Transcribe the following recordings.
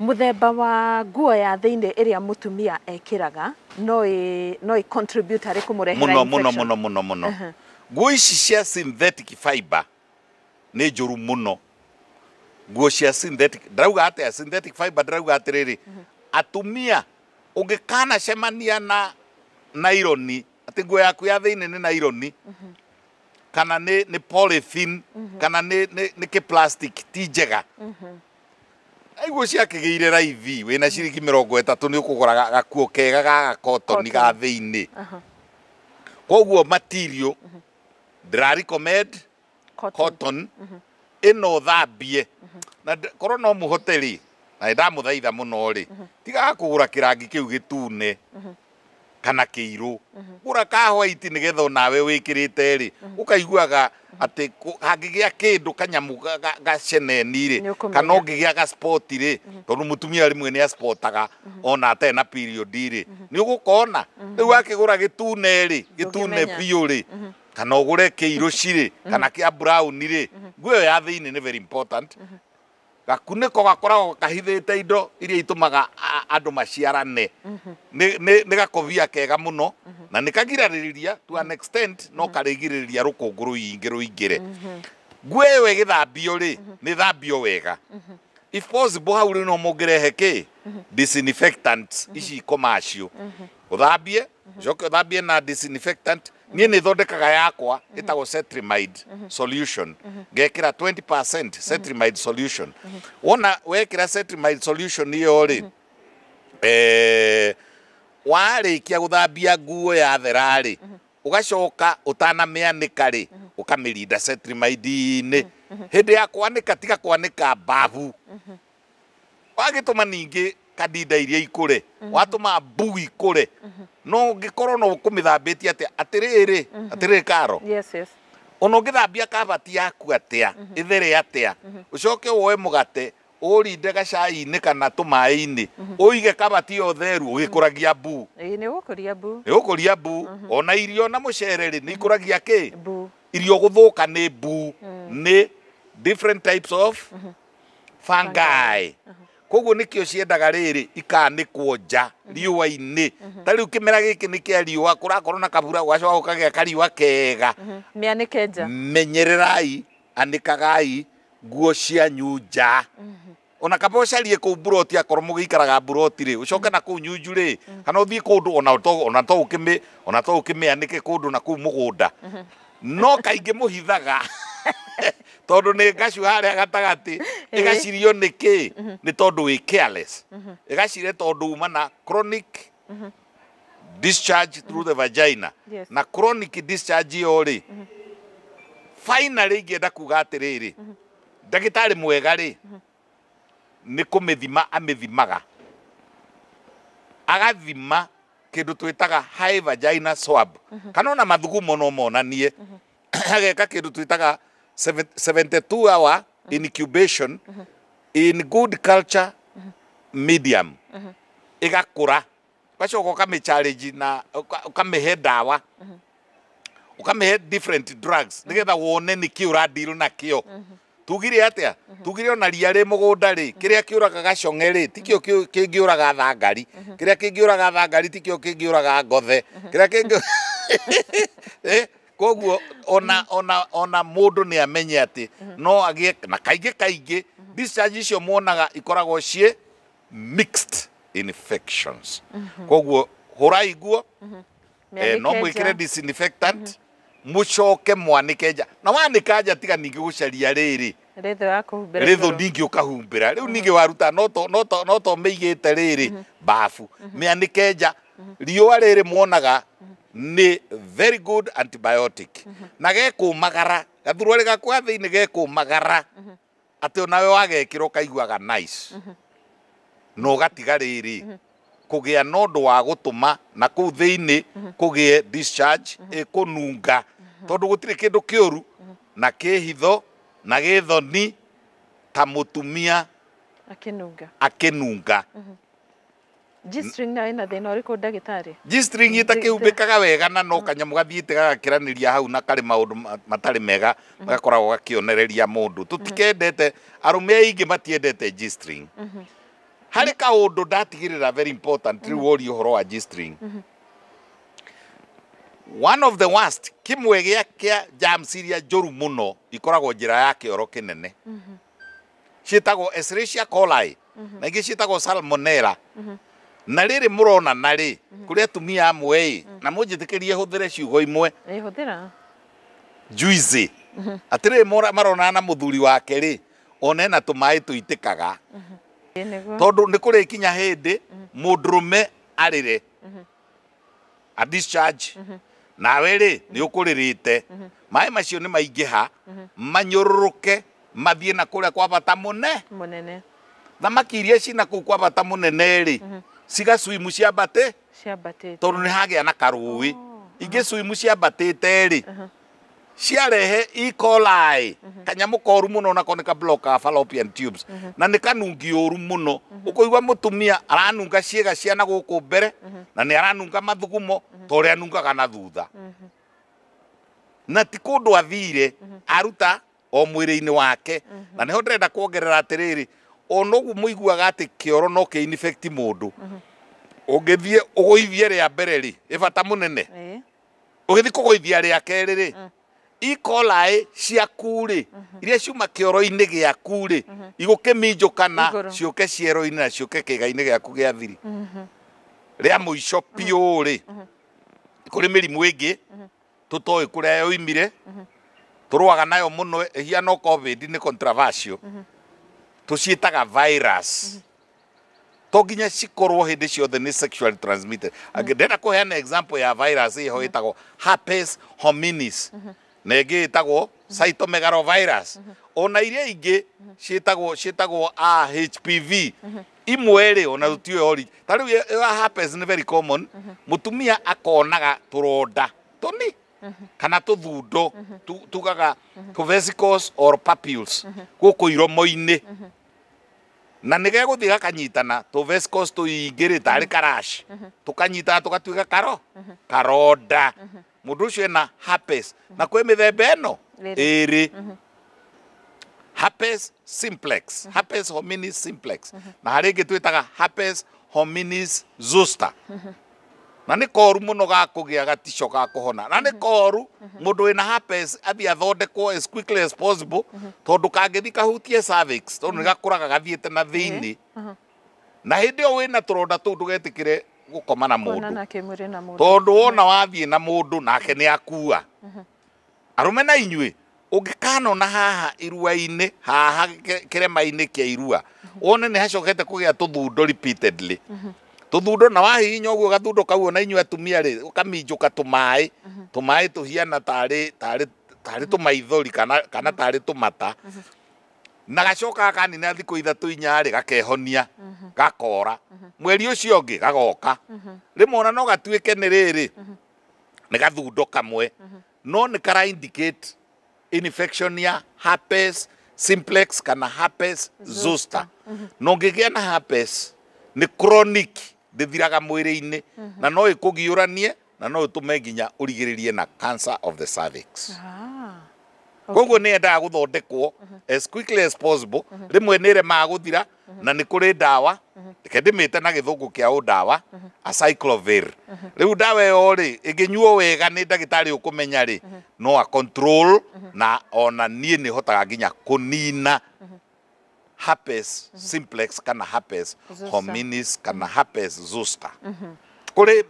Muthemba wa nguo ya thiini iria mutumia ekiraga no contribute hari kumurehera infection. Muno. Nguo ici cia synthetic fiber ni njuru muno. Nguo cia synthetic, drauga atia synthetic fiber, drauga atiriri. Atumia ungikana cemania na naironi, ati nguo yaku ya thiini ni naironi. Kana ni polythene, kana ni ke plastic ti njega. Aiguo cia kigeire raithi wina ciringi 30 ni ukugura gakuo kega ga cotton ga thiini. Koguo material dra recommend cotton ino thambie na korwo no muhoteli na ndamuthaitha muno ri tiga kugura kirangi kiu gitune kana kiiru gura ka white nigetha nawe wikirite ri ukaiguaga ati hangigia kindu kanyamu gaceneni ri kana ungigia ga sport ri tondu mutumia rimwe ni sportaga ona ate na period ri ni ugukona riu akigura gitune ri gitune biu ri kana ugure kiiru ciri kana kia brown ri nguo ya thiini ni very important. Gakuniko gakoragwo kahithite indo iria itumaga andu maciarane ni gakovia kega muno na nikagirariria to an extent no karigiriria rukungu ruingi ruingire. Nguo iyo igithambio ri ni thambio wega, if possible hau ri no mongerehe ki disinfectant ici commercial uthambie joke uthambie na disinfectant. Nie ni thondekaga yakwa itago cetrimide solution ngekira 20% cetrimide solution. Wona wekira cetrimide solution iyo ri warikia guthambia nguo ya thera ri ugacoka utanamianika ri ukamirinda cetrimide ini hindi ya kwanika tiga kwanika babu wagituma ningi kadida iria ikure watuma mbu ikure no ngikorwo no kumithambitie atiriri karo. Yes. Ono ngithambia kabati yaku atia ithere atia ucoke woe mugate urinde gacai-ini kana tumai-ini uige kabati yo theru ugikuragia mbu. Ni gukuria mbu. Ni gukuria mbu. Ona irio na mucereri ni ikuragia ki mbu. Irio guthuka ni mbu ni different types of fungi. Koguo nikio ciendaga riri ikanikwo nja riua-ini. Tariu kimera giki ni kia riua kurakorwo na kabura gwacoka ukagea kariua kega. Mianike nja. Menyererai anikagai nguo cianyu nja. Ona kaba ucarie kuu buroti akorwo mugikaraga buroti ri ucoke na kuu nyunju ri kana uthie kundu ona to ukimianike kundu na kuu mugunda no kaingi muhithaga tondu ni ngacu haria gatagati igacirio niki ni tondu wi careless igacire tondu uma na chronic discharge through the vagina. Na chronic discharge yo ri finally ngienda kuga atiriri ndagitari mwega ri ni kumithima amithimaga agathima kindu twitaga high vagina swab kana ona mathugumo no monanie ageka kindu twitaga 72 hour incubation in good culture medium igakura gacoka ukamichallenge na ukamihe dawa ukamihe different drugs nigetha wone niki uradeal nakio. Tugire atia tugire ona ria ri mugunda ri kiria kiuraga gacong'e ri tikio kingiuraga thangari kiria kingiuraga thangari tikio kingiuraga ngothe kiria kingi koguo ona mundu ni amenye ati no agie na kaingi discharge icio muonaga ikoragwo cie mixed infections. Koguo hurai nguo no mwikire disinfectant mucoke mwanike nja na wanika nja tiga ningi gucaria riri rithu ningi ukahumbira riu ningi waruta no to meigite riri bafu mianike nja riua riri muonaga ni very good antibiotic na gekumagara gathurwa gakwa thiini gekumagara ati onawe wagekirwo kaiguaga nice no gatiga riri kugia nondu wa gutuma na kuu thiini kugie discharge ikununga tondu gutire kindu kiuru na kihitho na githoni ta mutumia akinunga. G-string na ina thina uriku ndagitari? G-string itakiumbikaga wega na no kanyamu gathiite gagakiraniria hau na kari maundu matari mega gakoragwo gakionereria mundu. Tutikendete arume aingi matiendete G-string. Harĩ kaũndũ ndatigĩrĩra very important rĩu worio ũhoro wa G-string. One of the worst, kimwe gĩa germs iria njũru mũno ikoragwo njĩra ya kĩoro kĩnene. Ciĩtagwo Escherichia coli, na ingĩ ciĩtagwo Salmonella. Na rĩrĩ mũrona narĩ, kũrĩ atumia amwe na mũnjĩtĩkĩrie hũthĩre ciugo imwe. Hũthĩra. Juicy. Atĩrĩ marona na mũthuri wake rĩ, ona ena tũmaĩ tũitĩkaga. Tondũ nĩ kũrĩ kinya hĩndĩ mũndũrũme arĩre. A discharge. Nawe rĩ nĩ ũkũrĩrĩte. Maĩ macio nĩ maingĩha, manyũrũrũke, mathiĩ na kũrĩa kwa bata mũnene. Thamaki iria cina kũu kwa bata mũnene rĩ, cigaswimu ciambatĩ. Tondũ nĩ hagĩa na karũĩ. Ingĩ swimu ciambatĩte rĩ, ciarehe E. coli, kanyamũ koru mũno nako nĩ ka blocker fallopian tubes, na nĩ kanungi ũru mũno. Ũkũigua mũtumia aranunga ciĩga cia na gũkũ mbere, na nĩ aranunga mathugumo, ta ũrĩa anungaga na thutha. Na ti kũndũ athire, aruta o mwĩrĩ-inĩ wake. Na nĩho ndĩrenda kuongerera atĩrĩrĩ, ona ũguo mũiguaga atĩ kĩoro no kĩ-infect mũndũ. Ũngĩthiĩ ũgũithie rĩa mbere rĩ, ĩbata mũnene. Ũgĩthiĩ kũgũithia rĩa kerĩ rĩ, E. coli ciaku rĩ, iria ciuma kĩoro-inĩ gĩaku rĩ, igũkĩminjũkana ciũke ciero-inĩ na ciũke kĩga-inĩ gĩaku gĩa thiri. Rĩa mũico biũ rĩ, kũrĩ mĩrimũ ĩngĩ tũtoĩ kũrĩa yoimire, tũrũaga nayo mũno, hiano COVID nĩ controversial. Tũciĩtaga virus. To nginya cikorwo hĩndĩ ciothe nĩ sexually transmitted. Ndĩrenda kũheana example ya virus ĩho ĩtagwo herpes hominis. Na ĩngĩ ĩtagwo cytomegalovirus. Ona iria ingĩ ciĩtagwo HPV. Imwe rĩ ona tũtiũĩ origin. Ta rĩu herpes nĩ very common. Mũtumia akonaga tũronda tũni kana tũthundo tugaga vesicles or papules gũkũ iromo-inĩ. Na nĩge gũthiĩ gakanyitana vesicles tũingĩrĩ tarĩ karash. Tũkanyitana tũgatuĩka karonda. Mũndũ ũcio ena herpes. Na kwĩ mĩthemba ĩno ĩrĩ. Herpes simplex, herpes hominis simplex. Na harĩ ĩngĩ twĩtaga herpes hominis zoster. Na nĩ koru mũno gakũgĩa gatico gakũhona. Na nĩ koru mũndũ wĩna herpes athiĩ athondekwo as quickly as possible, tondũ kangĩthiĩ kahutie cervix, tondũ nĩ gakũraga gathiĩte na thĩinĩ. Na hĩndĩ ĩyo wĩna tũronda tũu ndũgetĩkĩre gũkoma na mũndũ, tondũ wona wathiĩ na mũndũ nake nĩ akua. Arũme na inyuĩ ũngĩkanona haha irua-inĩ, haha kĩrema-inĩ kĩa irua, wone nĩ hacokete kũgĩa tũthundo repeatedly. Tũthundo na wahihinya ũguo gathundo kau ona inyuĩ atumia rĩ, ũkaminjũka tũmaĩ. Tũmaĩ tũhiana tarĩ tũmaithori kana tarĩ tũmata. Na gacoka kanina thikũ ithatũ inya rĩ gakehonia, gakora. Mweri ũcio ũngĩ gagoka. Rĩmwe ona no gatuĩke nĩ rĩrĩ, nĩ gathundo kamwe. No nĩ kara indicate infection ya herpes simplex kana herpes zoster. Na ũngĩgĩa na herpes nĩ chronic, ndĩthiraga mwĩrĩ-inĩ, na no ĩkũgiũranie, na no ĩtũme nginya ũrigĩrĩrie na cancer of the cervix. Koguo nĩ endaga gũthondekwo as quickly as possible. Rĩmwe nĩ ĩremaga gũthira, na nĩ kũrĩ ndawa, reke ndĩmĩte na gĩthũngũ kĩa ũndawa, acyclovir. Rĩu ndawa ĩyo rĩ, ĩngĩnyuo wega nĩ ndagĩtarĩ ũkũmenya rĩ, no a control, na ona niĩ nĩ hotaga nginya kũnina herpes simplex kana herpes hominis kana herpes zoster. Kũrĩ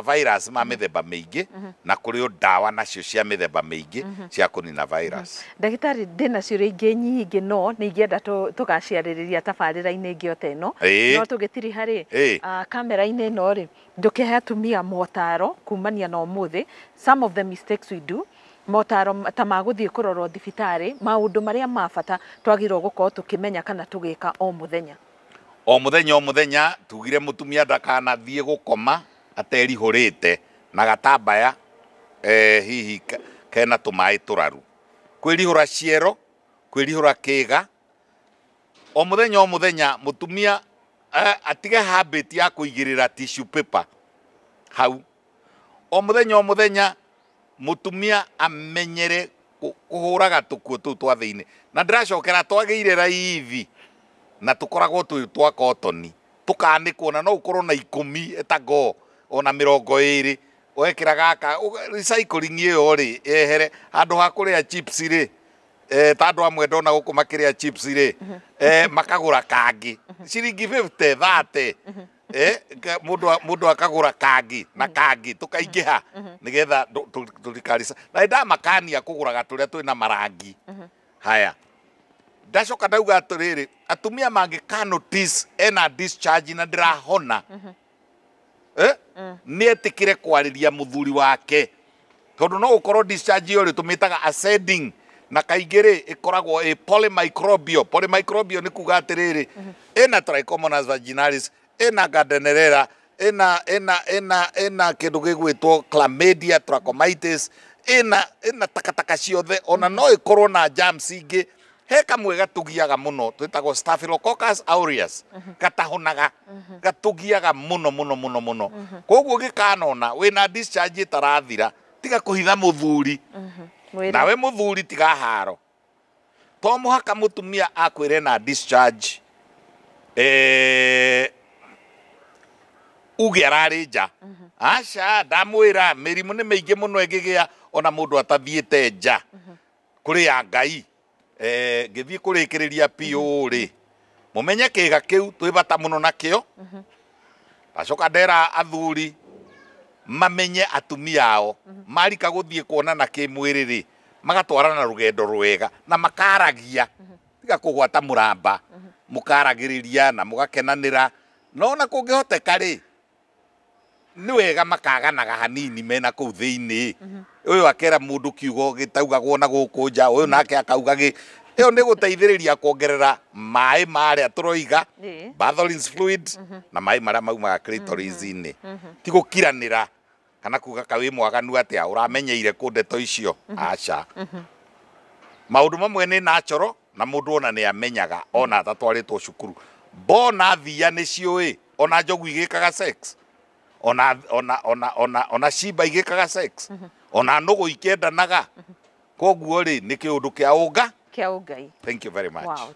virus ma mĩthemba mĩingĩ, na kũrĩ ndawa nacio cia mĩthemba mĩingĩ cia kũnina virus. Ndagĩtarĩ, ndĩna ciũria ingĩ nyingĩ no nĩ ingĩenda tũgaciarĩrĩria tabarĩra-inĩ ĩngĩ ota ĩno. No tũgĩtiri harĩ kamera-inĩ ĩno rĩ, ndũkĩhe atumia motaro kumania na ũmũthĩ, some of the mistakes we do, motaro ta magũthiĩ kũrorwo thibitarĩ, maũndũ marĩa ma bata twagĩrĩirwo gũkorwo tũkĩmenya kana tũgĩka o mũthenya. O mũthenya tugire mũtumia ndakanathiĩ gũkoma aterihũrĩte na gatambaya hihi kena tũmaĩ tũraru. Kwĩrihũra ciero, kwĩrihũra kĩga. O mũthenya mũtumia atige habit ya kũigĩrĩra tissue paper hau. O mũthenya mũtumia amenyere kũhũraga tũkuo tũu twa thĩinĩ. Na ndĩracokera twagĩire raithi na tũkoragwo twa kotoni. tukanikwo na no ukorwo na 10 etago ona 20 wekira gaka recycling iyo ri ehere handu ha kuria chips ri tandu amwe ndona guku makiria chips ri makagura kangi ciringi 50 30 mundu akagura kangi na kangi tukaingiha nigetha tulikarisa na ndamakania kuguraga turia twina marangi haya ndacoka ndauga aturiri atumia mangika notice ena discharge na ndirahona nietikire kwariria muthuri wake tondu no ukorwo discharge yo ri tumitaga ascending na kaingire ikoragwo polymicrobial ni kuga atiriri ena trichomonas vaginalis ena gardnerella ena kindu gigwitwo chlamydia trachomitis ena takataka ciothe ona no ikorwo na germs ingi he kamwe gatugiaga muno twitagwo Staphylococcus aureus gatahonaga gatugiaga muno koguo gikanona wina discharge tarathira tiga kuhitha muthuri nawe muthuri tiga haro to muhaka mutumia akwire na discharge ugi ararija aca ndamwira mirimu ni maingi muno egigia ona mundu atathiete nja kuri ya Ngai ngithii kurikiriria piu ri mumenye kiga kiu twibata muno nakio acoka ndera athuri mamenye atumia ao marika guthie kuonana kimwiri ri magatwarana rugendo rwega na makaragia tiga kugwata muramba mukaragiriria na mugakenanira nona kungihoteka ri ni wega makaganaga hanini mena kuu thiini uyu akera mundu kiugo gitaugagwo na guku nja uyu nake akauga gi iyo ni guteithiriria kuongerera mai maria turoiga Bartholin's fluid na mai maria maumaga clitoris-ini ti gukiranira kana kuga kawi mwaganu atia uramenyeire ku ndeto icio aca maundu mamwe ni natural na mundu ona ni amenyaga ona atatwaritwo cukuru bona thia ni ciui ona njogu igikaga sex ona ciba igikaga sex ona nugu ikendanaga koguo ri ni kiundu kia unga kia ungai. Thank you very much. Wow.